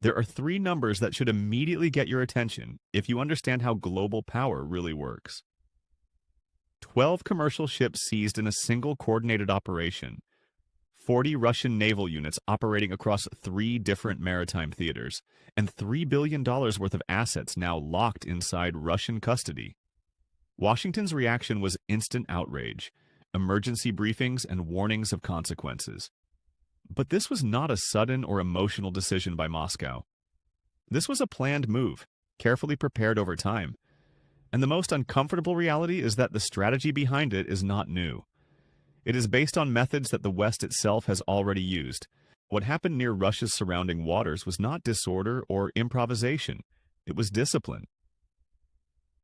There are three numbers that should immediately get your attention if you understand how global power really works. 12 commercial ships seized in a single coordinated operation. 40 Russian naval units operating across three different maritime theaters, and $3 billion worth of assets now locked inside Russian custody. Washington's reaction was instant outrage, emergency briefings, and warnings of consequences. But this was not a sudden or emotional decision by Moscow. This was a planned move, carefully prepared over time. And the most uncomfortable reality is that the strategy behind it is not new. It is based on methods that the West itself has already used. What happened near Russia's surrounding waters was not disorder or improvisation. It was discipline.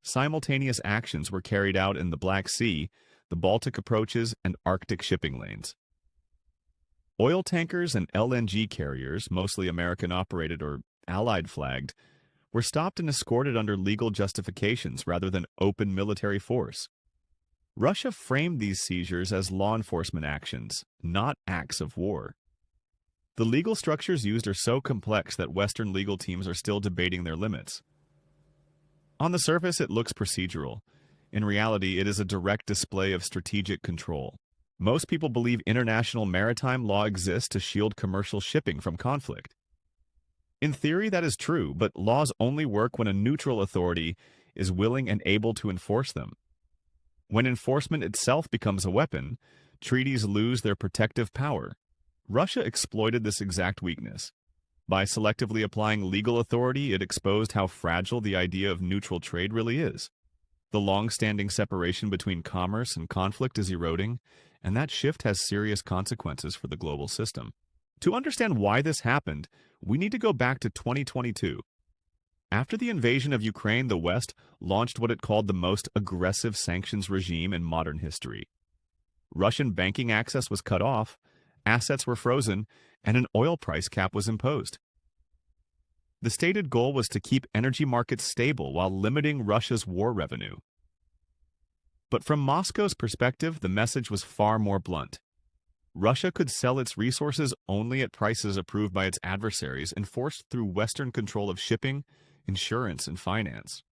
Simultaneous actions were carried out in the Black Sea, the Baltic approaches, and Arctic shipping lanes. Oil tankers and LNG carriers, mostly American-operated or Allied-flagged, were stopped and escorted under legal justifications rather than open military force. Russia framed these seizures as law enforcement actions, not acts of war. The legal structures used are so complex that Western legal teams are still debating their limits. On the surface, it looks procedural. In reality, it is a direct display of strategic control. Most people believe international maritime law exists to shield commercial shipping from conflict. In theory, that is true, but laws only work when a neutral authority is willing and able to enforce them. When enforcement itself becomes a weapon, treaties lose their protective power. Russia exploited this exact weakness. By selectively applying legal authority, it exposed how fragile the idea of neutral trade really is. The long-standing separation between commerce and conflict is eroding, and that shift has serious consequences for the global system. To understand why this happened, we need to go back to 2022. After the invasion of Ukraine, the West launched what it called the most aggressive sanctions regime in modern history. Russian banking access was cut off, assets were frozen, and an oil price cap was imposed. The stated goal was to keep energy markets stable while limiting Russia's war revenue. But from Moscow's perspective, the message was far more blunt. Russia could sell its resources only at prices approved by its adversaries, enforced through Western control of shipping, insurance, and finance.